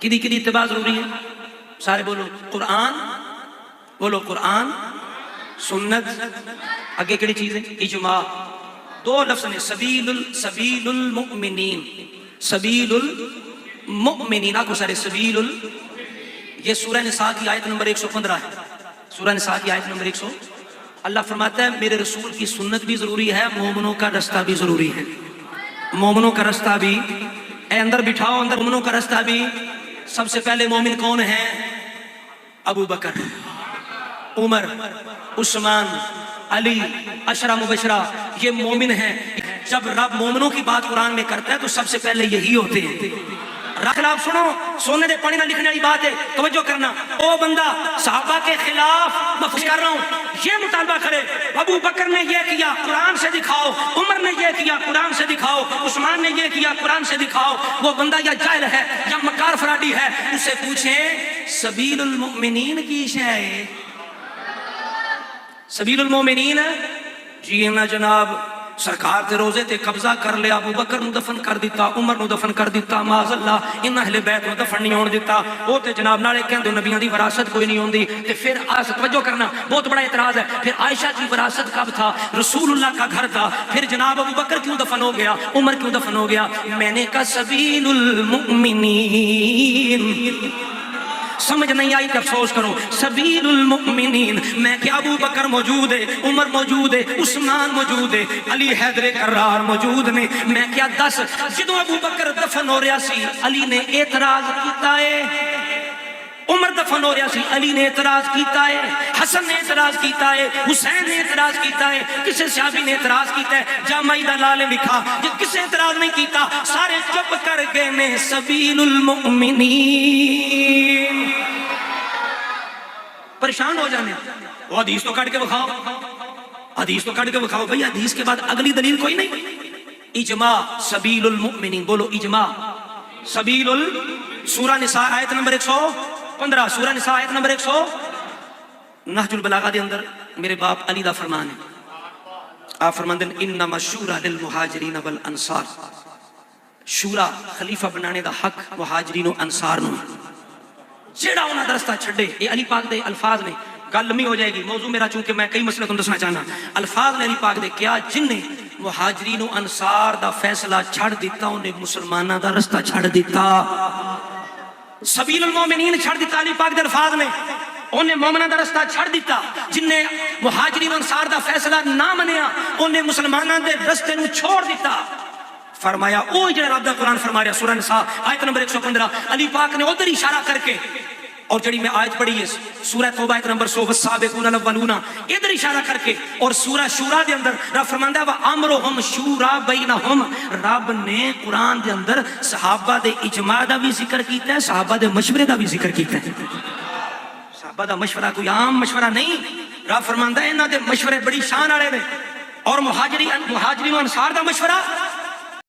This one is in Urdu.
کدی اتباع ضروری ہے؟ سارے بولو قرآن، بولو قرآن، سنت، آگے کیڑی چیز ہے؟ اجماع۔ دو لفظ نے، سبیل المؤمنین، سبیل المؤمنین، آگو سارے سبیل یہ سورہ نساء کی آیت نمبر 115 ہے، سورہ نساء کی آیت نمبر 100۔ اللہ فرماتا ہے میرے رسول کی سنت بھی ضروری ہے، مومنوں کا رستہ بھی ضروری ہے، مومنوں کا رستہ بھی۔ اے اندر بٹھاؤ، اندر مومنوں کا رستہ بھی۔ سب سے پہلے مومن کون ہے؟ ابو بکر، عمر، عثمان، علی، عشرہ مبشرہ، یہ مومن ہیں۔ جب رب مومنوں کی بات قرآن میں کرتا ہے تو سب سے پہلے یہی ہوتے ہیں۔ خلاف سنو، سونے دے پانی نہ لکھنے والی بات ہے، توجہ کرنا۔ او بندہ صحابہ کے خلاف محفوظ کر رہا ہوں، یہ مطالبہ کرے ابو بکر نے یہ کیا، قرآن سے دکھاؤ، عمر نے یہ کیا، قرآن سے دکھاؤ، عثمان نے یہ کیا، قرآن سے دکھاؤ، وہ بندہ یا جاہل ہے یا مکار فراڈی ہے، اسے پوچھیں سبیل المؤمنین کی شے ہے؟ سبیل المؤمنین جی نا جناب، سرکار تے روزے تے قبضہ کر لیا، ابو بکر نو دفن کر دیتا، عمر نو دفن کر دیتا، معاذ اللہ ان اہل بیت نو دفن نہیں ہون دیتا، وہ تے جناب نالے کہندے نبیوں دی وراثت کوئی نہیں ہوندی۔ تے پھر توجہ کرنا، بہت بڑا اعتراض ہے، پھر عائشہ کی وراثت کب تھا؟ رسول اللہ کا گھر تھا، پھر جناب ابو بکر کیوں دفن ہو گیا، عمر کیوں دفن ہو گیا؟ میں نے کہا سبیل المؤمنین، سمجھ نہیں آئی تو افسوس کرو۔ سبیل المؤمنین، میں کہ ابو بکر موجود ہے، عمر موجود ہے، عثمان موجود ہے، علی حیدر کرار موجود نے۔ میں کیا دس جدوں ابو بکر دفن ہو رہا سی علی نے اعتراض کیتا ہے، عمر دفن ہو رہا سی علی نے اعتراض کیتا ہے، حسن نے اعتراض کیتا ہے، حسین نے اعتراض کیتا ہے، کسی صحابی نے اعتراض کیتا ہے؟ جامعہ دلال نے لکھا کہ کسی اعتراض نہیں کیتا، سارے چپ کر گئے نے۔ سبیل المؤمنین، پریشان ہو جانے، وہ حدیث تو کٹ کے بکھاؤ، حدیث تو کٹ کے بکھاؤ بھئی، حدیث کے بعد اگلی دلیل کوئی نہیں۔ اجماع، سبیل المؤمنین، بولو اجماع۔ سبیل سورہ نساء آیت نمبر 115، سورہ نساء آیت نمبر 100، نہج البلاغہ دے اندر میرے باپ علی دا فرمان ہے، آپ فرماندے انما الشورى للمہاجرین والانصار، شورا خلیفہ بنانے دا حق مہاجرین و انصار نو، جیڑا انہاں دا رستہ چھڈے۔ یہ علی پاک دے الفاظ نے، گل لمبی ہو جائے گی، موضوع میرا چونکہ میں کئی مسئلے تم دسنا چاہنا، الفاظ نے علی پاک دے، کیا جن نے مہاجرین و انصار دا فیصلہ چھڑ دیتا انہیں مسلمانہ دا رستہ چھڑ دیتا۔ سبیل المومنین چھڑ دیتا علی پاک دے الفاظ نے، انہیں مومنہ دا رستہ چھڑ دیتا۔ جن نے مہاجرین و انصار دا فیصلہ نہ منیا انہیں مسلمانہ دے رستے نو چھوڑ دیتا۔ فرمایا اوہ جنہیں رب دا قرآن فرما رہا سورہ نساء آیت نمبر 115، علی پاک نے ادھر اشارہ کر کے، اور جڑی میں آیت پڑھی ہے سورہ توبہ آیت نمبر 100 والسابقون الاولون، ادھر اشارہ کر کے، اور سورہ شورا دے اندر رب فرماندا ہے وَأَمْرُهُمْ شُورَى بَيْنَهُمْ، رب نے قرآن دے اندر صحابہ دے اجماع دا بھی ذکر کیتا ہے، صحابہ دے مشورے دا بھی ذکر کیتا ہے۔ صحابہ دا مشورہ کوئی عام مشورہ نہیں، رب فرماندا ہے انہاں دے مشورے بڑی شان والے نے، اور مہاجرین و انصار دا مشورہ